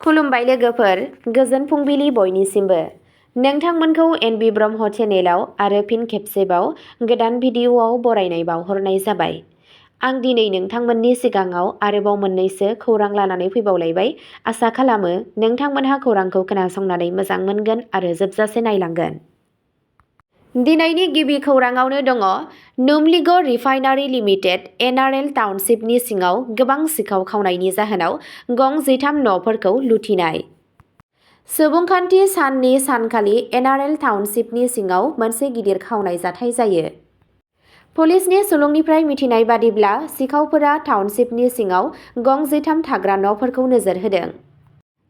खुलुमबाय लोगोफोर, गोजोन फुंबिलि बयनिसिमबो। नोंथांमोनखौ एनबि ब्रह्म चेनेलाव आरो फिन खेबसेबाव गोदान भिडिअआव बरायनाय बावहरनाय जाबाय। आं दिनै नोंथांमोननि सिगाङाव आरोबाव मोननैसो खौरां लानानै फैबावलायबाय। आसा खालामो नोंथांमोनहा खौरांखौ खोनासंनानै मोजां मोनगोन आरो जोबजासे नायलांगोन। दिनैनि गिबि खौराङावनो दङ नुमलिगड़ रिफाइनारि लिमिटेड एनआरएल टाउनशिपनि सिङाव गोबां सिखाव खावनायनि जाहोनाव गं 13 न'फोरखौ लुथिनाय। सुबुंखान्थि साननि सानखालि एनआरएल टाउनशिपनि सिङाव मोनसे गिदिर खावनाय जाथाय जायो। पुलिसनि सुलुंनिफ्राय मिथिनाय बादिब्ला सिखावफोरा टाउनशिपनि सिङाव गं 13 थाग्रा न'फोरखौ नोजोर होदों।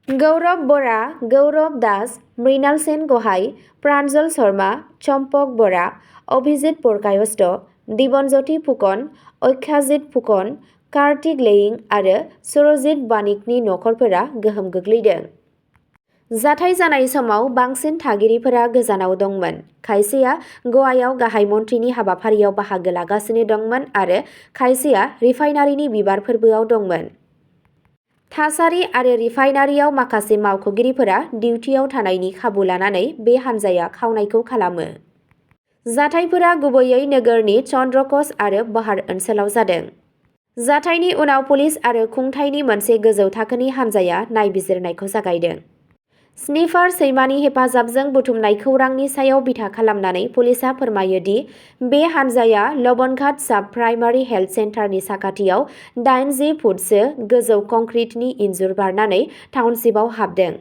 गौरव बरा, गौरव दास, मृणाल सेन गहाय, प्रान्जल शर्मा, चम्पक बरा, अभिजित पुरकायस्थ, दिबनज्योति फुकन, अक्षाजित फुकन, कार्तिक लेयिं आरो सुरजित बानिकनि नखरफोरा गोहोम गोग्लैदों। जाथाय जानाय समाव बांसिन थागिरिफोरा गोजानाव दंमोन। खायसेया गवायाव गाहाय मन्थ्रिनि हाबाफारियाव बाहागो लागासिनो दंमोन आरो खायसेया रिफाइनारिनि बिबार फोरबोआव दंमोन। थासारि आरो रिफाइनारियाव माखासे मावख'गिरिफोरा डिउटियाव थानायनि खाबु लानानै बे हानजाया खावनायखौ खालामो। जाथायफोरा गुबैयै नोगोरनि चन्द्रक'स आरो बहार ओनसोलाव जादों। जाथायनि उनाव पुलिस आरो खुंथायनि मोनसे गोजौ थाखोनि हानजाया नायबिजिरनायखौ जागायदों। स्निफार सैमानि हेफाजाबजों बुथुमनाय खौरांनि सायाव बिथा खालामनानै पुलिसआ फोरमायो दि बे हानजाया लबनघाट साब प्राइमारि हेल्थ सेन्टारनि साखाथियाव 80 फुटसो गोजौ कंक्रिटनि इनजुर बारनानै टाउनशिपआव हाबदों।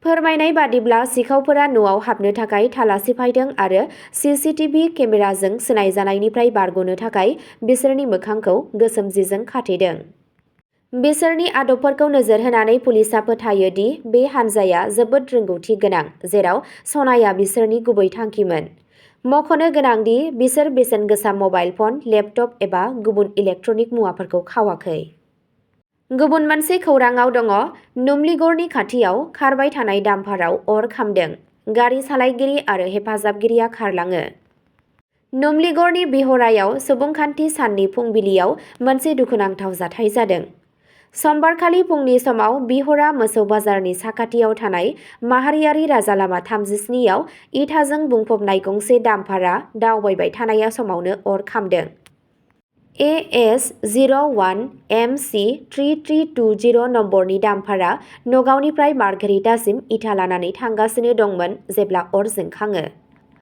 फोरमायनाय बादिब्ला सिखावफोरा न'आव हाबनो थाखाय थाला सिफायदों आरो सीसीटीवी केमेराजों सिनायजानायनिफ्राय बारग'नो थाखाय बिसोरनि मोखांखौ गोसोम जिजों खाथेदों। बिसोरनि आदबफोरखौ नोजोर होनानै पुलिसआ फोथायो दि बे हानजाया जोबोद रोंगौथि गोनां, जेराव सनाया बिसोरनि गुबै थांखिमोन। मख'नो गोनां दि बिसोर बेसेन गोसा मबाइल फन, लेपटप एबा गुबुन इलेक्ट्रनिक मुवाफोरखौ खावाखै। गुबुन मोनसे खौराङाव दङ नुमलिगड़नि खाथियाव खारबाय थानाय डाम्पाराव अर खामदों। गारि सालायगिरि आरो हेफाजाबगिरिया खारलाङो। नुमलिगड़नि बिहरायाव सुबुंखान्थि साननि फुंबिलियाव मोनसे दुखुनांथाव जाथाय जादों। समबारखालि फुंनि समाव बिहरा मोसौ बाजारनि साखाथियाव थानाय माहारियारि राजालामा 37 आव इटाजों बुंफबनाय गंसे डाम्पारा दावबायबाय थानाय समावनो अर खामदों। AS01 MC 3320 नम्बरनि डाम्पारा नगावनिफ्राय मार्घेरिटासिम इटा लानानै थांगासिनो दंमोन जेब्ला अर जोंखाङो।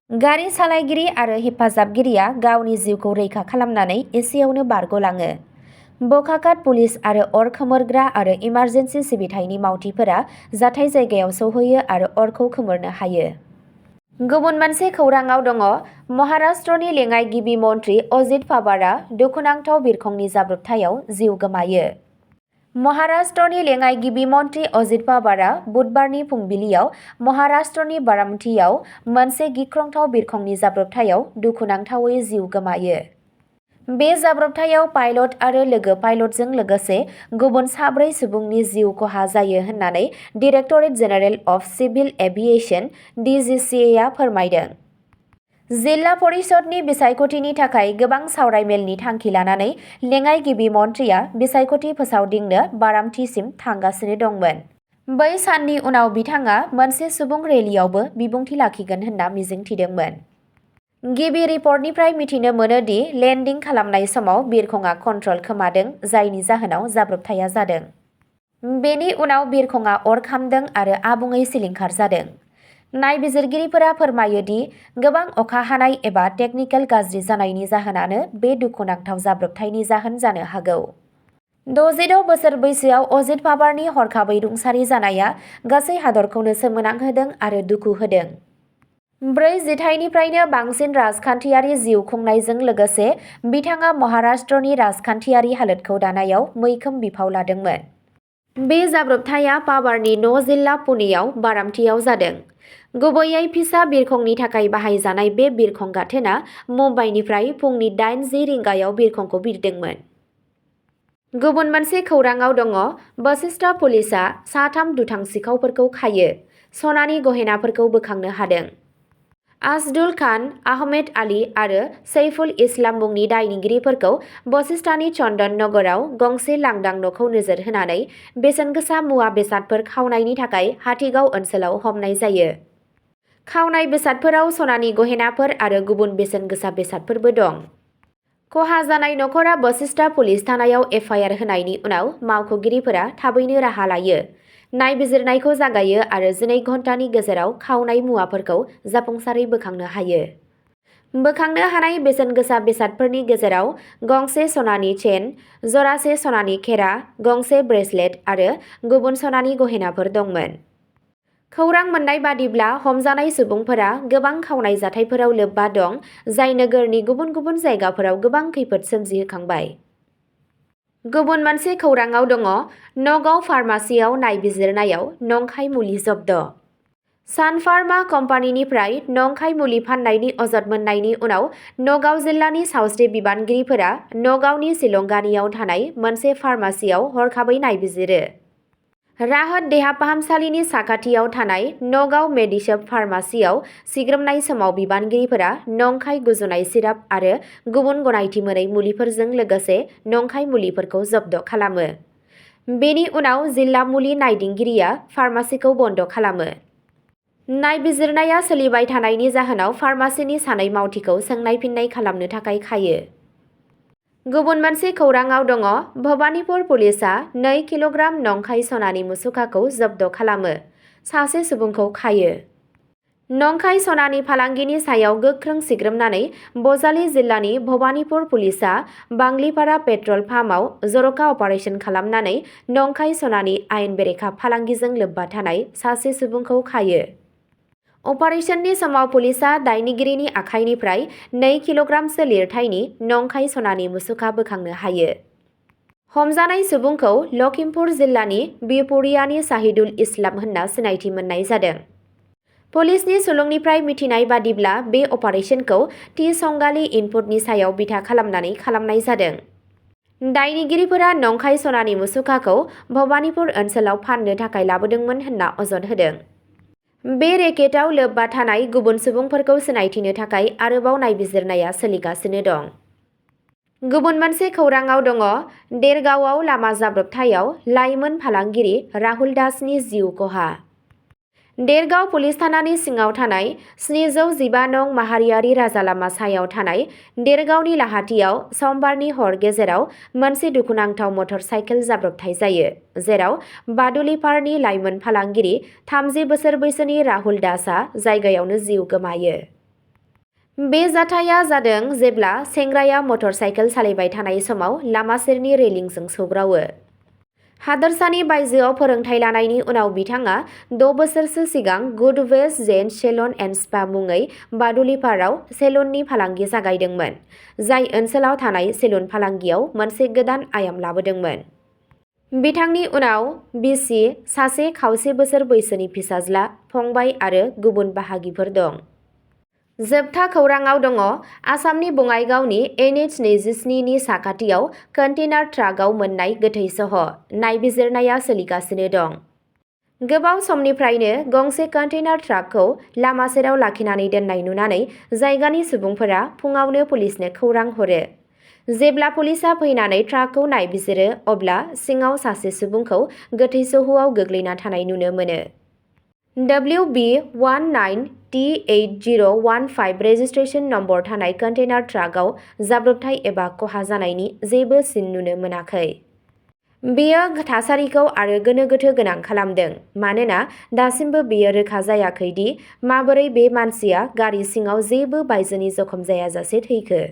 गारि सालायगिरि आरो हेफाजाबगिरिया गावनि जिउखौ रैखा खालामनानै एसेयावनो बारग'लाङो। बखाकाट पुलिस आरो अर खोमोरग्रा आरो इमारजेन्सि सिबिथायनि मावथिफोरा जाथाय जायगायाव सौहैयो आरो अरखौ खोमोरनो हायो। गुबुन मोनसे खौराङाव दङ महाराष्ट्रनि लेङाइ गिबि मन्थ्रि अजित पावारआ दुखुनांथाव बिरखंनि जाब्रबथायाव जिउ गोमायो। महाराष्ट्रनि लेङाइ गिबि मन्थ्रि अजित पावारआ बुधबारनि फुंबिलियाव महाराष्ट्रनि बारामतीआव मोनसे गिख्रंथाव बिरखंनि जाब्रबथायाव दुखुनांथावै जिउ गोमायो। बे जाब्रबथायाव पाइलट आरो लोगो पाइलटजों लोगोसे गुबुन 4 सुबुंनि जिउ खहा जायो होननानै directorate general of civil aviation (DGCA) आ फोरमायदों। जिल्ला परिषदनि बिसायख'थिनि थाखाय गोबां सावरायमेलनि थांखि लानानै लेङाइ गिबि मन्थ्रिया बिसायख'थि फोसावदिंनो बारामतीसिम थांगासिनो दंमोन। बै साननि उनाव बिथाङा मोनसे सुबुं रेलियावबो बिबुंथि लाखिगोन होनना मिजिंथिदोंमोन। गिबि रिपर्टनिफ्राय मिथिनो मोनो दि लेन्डिं खालामनाय समाव बिरखंआ कन्ट्रल खोमादों, जायनि जाहोनाव जाब्रबथाया जादों। बेनि उनाव बिरखंआ अर खामदों आरो आबुङै सिलिंखार जादों। नायबिजिरगिरिफोरा फोरमायो दि गोबां अखा हानाय एबा टेकनिकेल गाज्रि जानायनि जाहोनानो बे दुखुनांथाव जाब्रबथायनि जाहोन जानो हागौ। 66 बोसोर बैसोआव अजित पावारनि हरखाबै रुंसारि जानाया गासै हादरखौनो सोमोनांहोदों आरो दुखु होदों। 4 जिथाइनिफ्रायनो बांसिन राजखान्थियारि जिउ खुंनायजों लोगोसे बिथाङा महाराष्ट्रनि राजखान्थियारि हालोदखौ दानायाव मैखोम बिफाव लादोंमोन। बे जाब्रबथाया पावारनि जिल्ला पुणेयाव बारामतीआव जादों। गुबैयै फिसा बिरखंनि थाखाय बाहायजानाय बे बिरखं गाथोना मुम्बाइनिफ्राय फुंनि 8:10 रिंगायाव बिरखंखौ बिरदोंमोन। गुबुन मोनसे खौराङाव दङ बशिष्ठ पुलिसआ 3 दुथां सिखावफोरखौ खायो, सनानि गहेनाफोरखौ बोखांनो हादों। आजदुल खान, आहमेद आली आरो सैफुल इस्लाम मुंनि दायनिगिरिफोरखौ बशिष्ठानि चन्दन नगराव गंसे लांदां न'खौ नोजोर होनानै बेसेनगोसा मुवा बेसादफोर खावनायनि थाखाय हाथिगाव ओनसोलाव हमनाय जायो। खावनाय बेसादफोराव सनानि गहेनाफोर आरो गुबुन बेसेनगोसा बेसादफोरबो दं। खहा जानाय नखरा बशिष्ठा पुलिस थानायाव एफआइआर होनायनि उनाव मावख'गिरिफोरा थाबैनो राहा लायो। नायबिजिरनायखौ जागायो आरो 12 घन्टानि गेजेराव खावनाय मुवाफोरखौ जाफुंसारै बोखांनो हायो। बोखांनो हानाय बेसेनगोसा बेसादफोरनि गेजेराव गंसे सनानि चेन, जरासे सनानि खेरा, गंसे ब्रेसलेट आरो गुबुन सनानि गहेनाफोर दंमोन। खौरां मोन्नाय बादिब्ला हमजानाय सुबुंफोरा गोबां खावनाय जाथायफोराव लोब्बा दं, जाय नोगोरनि गुबुन गुबुन जायगाफोराव गोबां खैफोद सोमजिहोखांबाय। गुबुन मोनसे खौराङाव दङ नगाव फार्मासियाव नायबिजिरनायाव नंखाय मुलि जब्द। सान फार्मा कम्पानिनिफ्राय नंखाय मुलि फाननायनि अजद मोननायनि उनाव नगाव जिल्लानि सावस्रि बिबानगिरिफोरा नगावनि सिलंगानियाव थानाय मोनसे फार्मासियाव हरखाबै नायबिजिरो। राहत देहा फाहामसालिनि साखाथियाव थानाय नगाव मेडिशप फार्मासियाव सिग्रोमनाय समाव बिबानगिरिफोरा नंखाय गुजुनाय सिराप आरो गुबुन गनायथि मोनै मुलिफोरजों लोगोसे नंखाय मुलिफोरखौ जब्द खालामो। बेनि उनाव जिल्ला मुलि नायदिंगिरिया फार्मासिखौ बन्द खालामो। नायबिजिरनाया सोलिबाय थानायनि जाहोनाव फार्मासिनि सानै मावथिखौ सोंनाय फिननाय खालामनो थाखाय खायो। गुबुन मोनसे खौराङाव दङ भबानिपुर पुलिसआ 2 किल'ग्राम नंखाय सनानि मुसुखाखौ जब्द खालामो, सासे सुबुंखौ खायो। नंखाय सनानि फालांगिनि सायाव गोख्रों सिग्रोमनानै बजालि जिल्लानि भबानिपुर पुलिसआ बांग्लिपारा पेट्रल पाम्पआव जर'खा अपारेशन खालामनानै नंखाय सनानि आयेन बेरेखा फालांगिजों लोब्बा थानाय सासे सुबुंखौ खायो। अपारेशननि समाव पुलिसआ दायनिगिरिनि आखाइनिफ्राय 2 किल'ग्रामसो लिरथायनि नंखाय सनानि मुसुखा बोखांनो हायो। हमजानाय सुबुंखौ लखिमपुर जिल्लानि बिपुरियानि साहिदुल इस्लाम होनना सिनायथि मोननाय जादों। पुलिसनि सुलुंनिफ्राय मिथिनाय बादिब्ला बे अपारेशनखौ थि संगालि इनपुटनि सायाव बिथा खालामनानै खालामनाय जादों। दायनिगिरिफोरा नंखाय सनानि मुसुखाखौ भबानिपुर ओनसोलाव फाननो थाखाय लाबोदोंमोन होनना अजद होदों। बे रेकेटआव लोब्बा थानाय गुबुन सुबुंफोरखौ सिनायथिनो थाखाय आरोबाव नायबिजिरनाया सोलिगासिनो दं। गुबुन मोनसे खौराङाव दङ देरगावआव लामा जाब्रबथायाव लाइमोन फालांगिरि राहुल दासनि जिउ खहा। देरगाव पुलिस थानानि सिङाव थानाय 715 नं माहारियारि राजालामा सायाव थानाय देरगावनि लाहाटियाव समबारनि हर गेजेराव मोनसे दुखुनांथाव मटर साइकेल जाब्रबथाय जायो, जेराव बादुलिपारनि लाइमोन फालांगिरि 30 बोसोर बैसोनि राहुल दासआ जायगायावनो जिउ गोमायो। बे जाथाया जादों जेब्ला सेंग्राया मटर साइकेल सालायबाय थानाय समाव लामा सेरनि रेलिंजों सौग्रावो। हादोरसानि बायजोआव फोरोंथाय लानायनि उनाव बिथाङा 6 बोसोरसो सिगां गुड वेस्ट जेन सेलन एन्ड स्पा मुङै बादुलिपाराव सेलुननि फालांगि जागायदोंमोन, जाय ओनसोलाव थानाय सेलुन फालांगियाव मोनसे गोदान आयाम लाबोदोंमोन। बिथांनि उनाव बिसि, सासे खावसे बोसोर बैसोनि फिसाज्ला, फंबाय आरो गुबुन बाहागिफोर दं। जोबथा खौराङाव दङ आसामनि बङाइगावनि NH 27 नि साखाथियाव कन्टेनार ट्राकआव मोननाय गोथै सह। नायबिजिरनाया सोलिगासिनो दं। गोबाव समनिफ्रायनो गंसे कन्टेनार ट्राकखौ लामा सेराव लाखिनानै दोननाय नुनानै जायगानि सुबुंफोरा फुङावनो पुलिसनो खौरां हरो। जेब्ला पुलिसआ फैनानै ट्राकखौ नायबिजिरो अब्ला सिङाव सासे सुबुंखौ गोथै सहआव गोग्लैना थानाय नुनो मोनो। WB19T8015 रेजिस्ट्रेशन नम्बर थानाय कन्टेनार ट्राकआव जाब्रबथाय एबा खहा जानायनि जेबो सिन नुनो मोनाखै। बेयो थासारिखौ आरो गोनो गोथो गोनां खालामदों मानोना दासिमबो बेयो रोखा जायाखै दि माबोरै बे मानसिया गारि सिङाव जेबो बायजोनि जखम जायाजासे थैखो।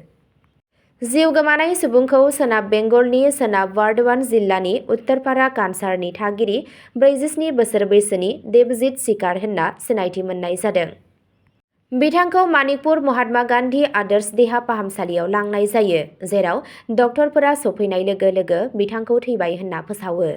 जिउ गोमानाय सुबुंखौ सोनाब बेंगलनि सोनाब बार्धवान जिल्लानि उत्तरपारा कानसारनि थागिरि 47 बोसोर बैसोनि देबजित सिकार होनना सिनायथि मोननाय जादों। बिथांखौ मानिकपुर महात्मा गान्धी आदर्श देहा फाहामसालियाव लांनाय जायो, जेराव डक्टरफोरा सफैनाय लोगो लोगो बिथांखौ थैबाय होनना फोसावो।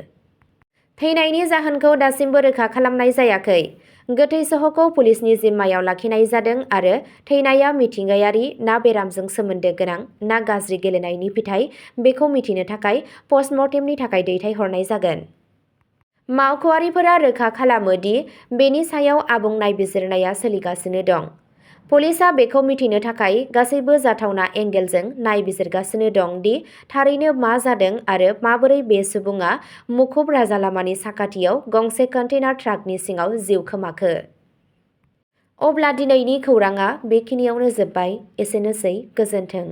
थैनायनि जाहोनखौ दासिमबो रोखा खालामनाय जायाखै। गोथै सहखौ पुलिसनि जिम्मायाव लाखिनाय जादों आरो थैनाया मिथिंगायारि ना बेरामजों सोमोन्दो गोनां ना गाज्रि गेलेनायनि फिथाय बेखौ मिथिनो थाखाय पस्टमर्टेमनि थाखाय दैथायहरनाय जागोन। मावख'आरिफोरा रोखा खालामो दि बेनि सायाव आबुं नायबिजिरनाया सोलिगासिनो दं। पुलिसआ बेखौ मिथिनो थाखाय गासैबो जाथावना एंगेलजों नायबिजिरगासिनो दं दि थारैनो मा जादों आरो माबोरै बे सुबुङा मुखुब राजालामानि साखाथियाव गंसे कन्टेनार ट्राकनि सिङाव जिउ खोमाखो। अब्ला दिनैनि खौरांआ बेखिनियावनो जोब्बाय। एसेनोसै, गोजोन्थों।